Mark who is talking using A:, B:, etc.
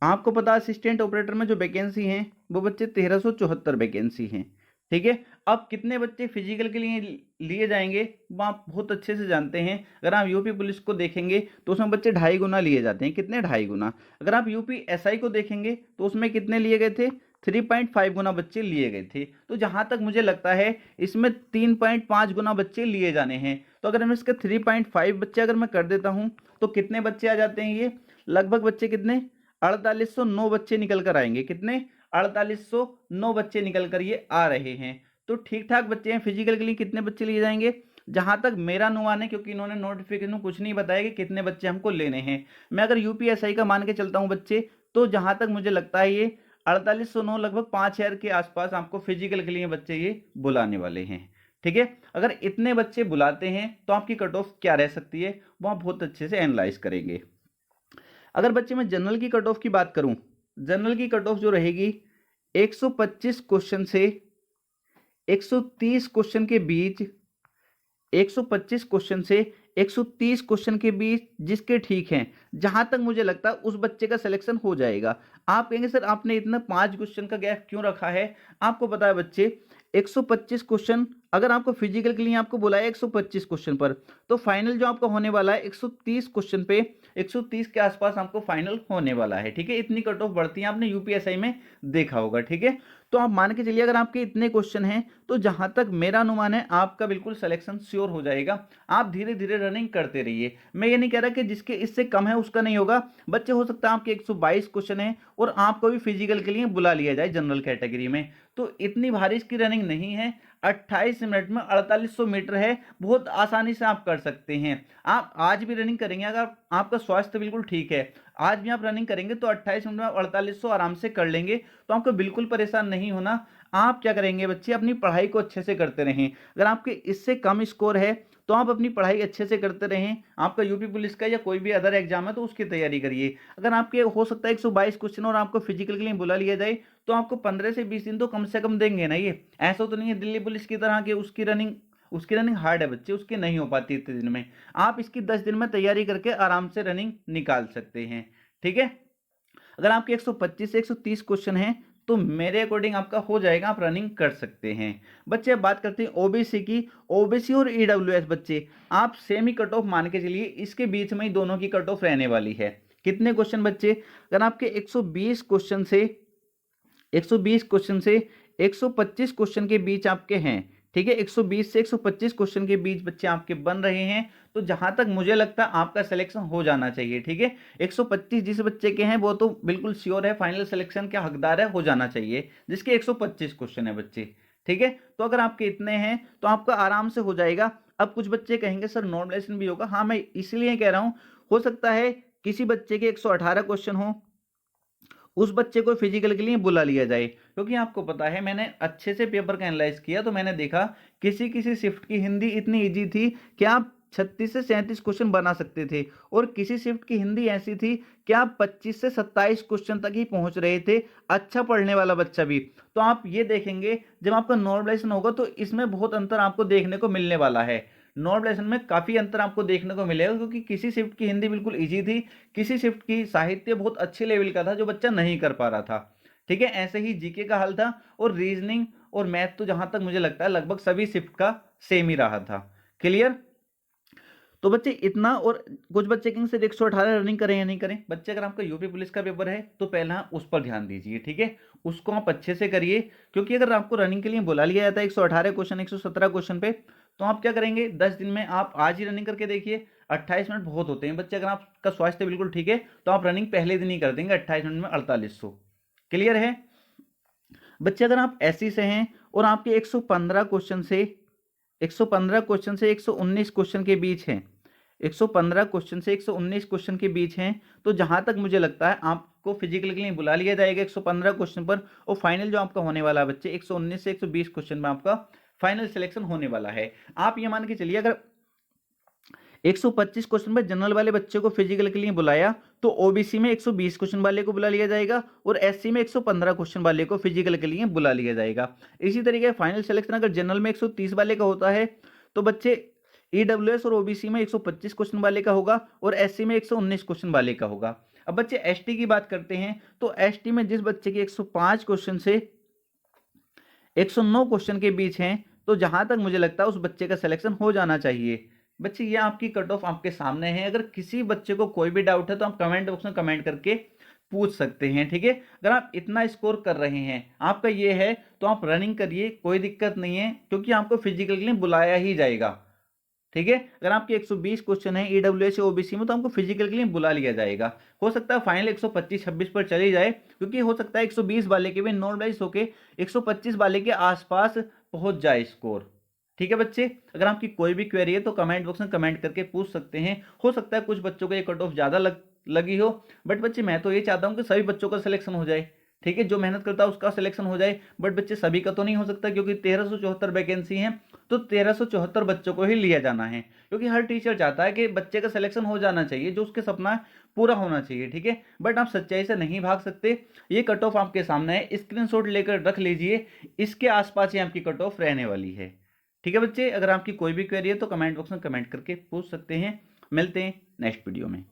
A: आपको पता assistant operator में जो वैकेंसी हैं वो बच्चे 1374 वैकेंसी हैं। ठीक है, अब कितने बच्चे फिजिकल के लिए लिए जाएंगे वो आप बहुत अच्छे से जानते हैं। अगर आप यूपी पुलिस को देखेंगे तो उसमें बच्चे 2.5 गुना लिए जाते हैं। कितने? 2.5 गुना। अगर आप यूपी एसआई को देखेंगे तो उसमें कितने लिए गए थे? 3.5 गुना बच्चे लिए गए थे। तो जहां तक मुझे लगता है इसमें 3.5 गुना बच्चे लिए जाने हैं। तो अगर मैं इसके 3.5 बच्चे अगर मैं कर देता हूं तो कितने बच्चे आ जाते हैं? ये लगभग बच्चे कितने? 4809 बच्चे निकल कर आएंगे। कितने? 4809 बच्चे निकल कर ये आ रहे हैं। तो ठीक ठाक बच्चे हैं। फिजिकल के लिए कितने बच्चे लिए जाएंगे? जहां तक मेरा अनुमान है, क्योंकि इन्होंने नोटिफिकेशन में कुछ नहीं बताया कि कितने बच्चे हमको लेने हैं, मैं अगर यूपीएसआई का मान के चलता हूं बच्चे, तो जहां तक मुझे लगता है ये 4809 लगभग 5000 के आसपास आपको फिजिकल के लिए बच्चे ये बुलाने वाले हैं। ठीक है, अगर इतने बच्चे बुलाते हैं तो आपकी कट ऑफ क्या रह सकती है वो आप बहुत अच्छे से एनालाइज करेंगे। अगर बच्चे मैं जनरल की कट ऑफ की बात करूं, जनरल की कट ऑफ जो रहेगी 125 क्वेश्चन से 130 क्वेश्चन के बीच, 125 क्वेश्चन से 130 क्वेश्चन के बीच जिसके ठीक हैं, जहां तक मुझे लगता है उस बच्चे का सिलेक्शन हो जाएगा। आप कहेंगे सर आपने इतना 5 क्वेश्चन का गैप क्यों रखा है? आपको पता है बच्चे 125 क्वेश्चन, अगर आपको फिजिकल के लिए आपको बुलाया 125 क्वेश्चन पर, तो फाइनल जो आपका होने वाला है 130 क्वेश्चन पे 130 के आसपास आपको फाइनल होने वाला है। ठीक है, इतनी कट ऑफ बढ़ती है, आपने यूपीएसआई में देखा होगा। ठीक है, तो आप मान के चलिए अगर आपके इतने क्वेश्चन हैं तो जहां तक मेरा अनुमान है आपका बिल्कुल सिलेक्शन श्योर हो जाएगा। आप धीरे धीरे रनिंग करते रहिए। मैं ये नहीं कह रहा कि जिसके इससे कम है उसका नहीं होगा। बच्चे हो सकता है आपके 122 क्वेश्चन है और आपको भी फिजिकल के लिए बुला लिया जाए जनरल कैटेगरी में, तो इतनी भारी इसकी रनिंग नहीं है। 28 मिनट में 4800 मीटर है, बहुत आसानी से आप कर सकते हैं। आप आज भी रनिंग करेंगे, अगर आपका स्वास्थ्य बिल्कुल ठीक है, आज भी आप रनिंग करेंगे तो 28 मिनट में 4800 आराम से कर लेंगे। तो आपको बिल्कुल परेशान नहीं होना। आप क्या करेंगे बच्चे, अपनी पढ़ाई को अच्छे से करते रहें। अगर आपके इससे कम स्कोर है तो आप अपनी पढ़ाई अच्छे से करते रहें। आपका यूपी पुलिस का या कोई भी अदर एग्जाम है तो उसकी तैयारी करिए। अगर आपके हो सकता है 122 क्वेश्चन और आपको फिजिकल के लिए बुला लिया जाए तो आपको 15 से 20 दिन तो कम से कम देंगे ना। ये ऐसा तो नहीं है दिल्ली पुलिस की तरह कि उसकी रनिंग हार्ड है बच्चे, उसकी नहीं हो पाती इतने दिन में। आप इसकी 10 दिन में तैयारी करके आराम से रनिंग निकाल सकते हैं। ठीक है, अगर आपके 125 से 130 क्वेश्चन हैं तो मेरे अकॉर्डिंग आपका हो जाएगा, आप रनिंग कर सकते हैं। बच्चे अब बात करते हैं ओबीसी की। ओबीसी और ईडब्ल्यूएस बच्चे आप सेम ही कट ऑफ मान के चलिए, इसके बीच में ही दोनों की कट ऑफ रहने वाली है। कितने क्वेश्चन बच्चे? अगर आपके 120 क्वेश्चन से 125 क्वेश्चन के बीच आपके हैं, ठीक है, 120 से 125 क्वेश्चन के बीच बच्चे आपके बन रहे हैं, तो जहां तक मुझे लगता है आपका सिलेक्शन हो जाना चाहिए। ठीक है, 125 जिस बच्चे के हैं वो तो बिल्कुल श्योर है, फाइनल सिलेक्शन के हकदार है, हो जाना चाहिए जिसके 125 क्वेश्चन है बच्चे। ठीक है, तो अगर आपके इतने हैं तो आपका आराम से हो जाएगा। अब कुछ बच्चे कहेंगे सर नॉर्मलाइजेशन भी होगा। हाँ, मैं इसलिए कह रहा हूं, हो सकता है किसी बच्चे के 118 क्वेश्चन हो, उस बच्चे को फिजिकल के लिए बुला लिया जाए। क्योंकि आपको पता है मैंने अच्छे से पेपर का एनालाइज किया तो मैंने देखा किसी किसी शिफ्ट की हिंदी इतनी इजी थी कि आप 36 से 37 क्वेश्चन बना सकते थे, और किसी शिफ्ट की हिंदी ऐसी थी कि आप 25 से 27 क्वेश्चन तक ही पहुंच रहे थे, अच्छा पढ़ने वाला बच्चा भी। तो आप ये देखेंगे जब आपका नॉर्मलाइजेशन होगा तो इसमें बहुत अंतर आपको देखने को मिलने वाला है। नॉर्मलाइजेशन में काफी अंतर आपको देखने को मिलेगा, क्योंकि किसी शिफ्ट की हिंदी बिल्कुल इजी थी, किसी शिफ्ट की साहित्य बहुत अच्छे लेवल का था जो बच्चा नहीं कर पा रहा था। ठीक है, ऐसे ही जीके का हाल था, और रीजनिंग और मैथ तो जहां तक मुझे लगता है लगभग सभी शिफ्ट का सेम ही रहा था। क्लियर? तो बच्चे इतना, और कुछ बच्चे कहेंगे सर 118 रनिंग करें या नहीं करें। बच्चे अगर आपका यूपी पुलिस का पेपर है तो पहला उस पर ध्यान दीजिए। ठीक है, उसको आप अच्छे से करिए, क्योंकि अगर आपको रनिंग के लिए बुला लिया जाता है 118 क्वेश्चन 117 क्वेश्चन पे, तो आप क्या करेंगे 10 दिन में आप आज ही रनिंग करके देखिए। 28 मिनट बहुत होते हैं बच्चे, अगर आपका स्वास्थ्य बिल्कुल ठीक है तो आप रनिंग पहले दिन ही कर देंगे 28 मिनट में 4800। क्लियर है बच्चे? अगर आप एससी से हैं और आपके 115 क्वेश्चन से 119 क्वेश्चन के बीच हैं, 115 क्वेश्चन से 119 क्वेश्चन के बीच हैं, तो जहां तक मुझे लगता है आपको फिजिकल के लिए बुला लिया जाएगा 115 क्वेश्चन पर, और फाइनल जो आपका होने वाला है बच्चे 119 से 120 क्वेश्चन में आपका फाइनल सिलेक्शन होने वाला है। आप ये मान के चलिए अगर 125 क्वेश्चन में जनरल वाले बच्चे को फिजिकल के लिए बुलाया तो ओबीसी में 120 क्वेश्चन वाले को बुला लिया जाएगा, और एससी में 115 क्वेश्चन वाले को फिजिकल के लिए बुला लिया जाएगा। इसी तरीके फाइनल सिलेक्शन अगर जनरल में 130 वाले का होता है तो बच्चे ईडब्ल्यूएस और ओबीसी में 125 क्वेश्चन वाले का होगा, और एससी में 119 क्वेश्चन वाले का होगा। अब बच्चे एसटी की बात करते हैं तो एसटी में जिस बच्चे के 105 क्वेश्चन से 109 क्वेश्चन के बीच हैं, तो जहां तक मुझे लगता है उस बच्चे का सिलेक्शन हो जाना चाहिए। बच्चे ये आपकी कट ऑफ आपके सामने है। अगर किसी बच्चे को कोई भी डाउट है तो आप कमेंट बॉक्स में कमेंट करके पूछ सकते हैं, ठीक है। अगर आप इतना स्कोर कर रहे हैं, आपका ये है, तो आप रनिंग करिए, कोई दिक्कत नहीं है, क्योंकि आपको फिजिकल के लिए बुलाया ही जाएगा, ठीक है। अगर आपके 120 क्वेश्चन है ईडब्ल्यूएस या ओबीसी में, तो हमको फिजिकल के लिए बुला लिया जाएगा। हो सकता है फाइनल 125-26 पर चली जाए, क्योंकि हो सकता है 120 वाले के भी नॉर्मलाइज होके 125 वाले के आसपास पहुंच जाए स्कोर, ठीक है बच्चे। अगर आपकी कोई भी क्वेरी है तो कमेंट बॉक्स में कमेंट करके पूछ सकते हैं। हो सकता है कुछ बच्चों को ये कट ऑफ ज्यादा लगी हो, बट बच्चे मैं तो ये चाहता हूँ कि सभी बच्चों का सिलेक्शन हो जाए, ठीक है। जो मेहनत करता है उसका सिलेक्शन हो जाए, बट बच्चे सभी का तो नहीं हो सकता, क्योंकि 1374 वैकेंसी है, तो 1374 बच्चों को ही लिया जाना है, क्योंकि हर टीचर चाहता है कि बच्चे का सिलेक्शन हो जाना चाहिए, जो उसके सपना पूरा होना चाहिए, ठीक है। बट आप सच्चाई से नहीं भाग सकते। ये कट ऑफ आपके सामने है, स्क्रीनशॉट लेकर रख लीजिए, इसके आसपास ही आपकी कट ऑफ रहने वाली है, ठीक है बच्चे। अगर आपकी कोई भी क्वेरी है तो कमेंट बॉक्स में कमेंट करके पूछ सकते हैं। मिलते हैं नेक्स्ट वीडियो में।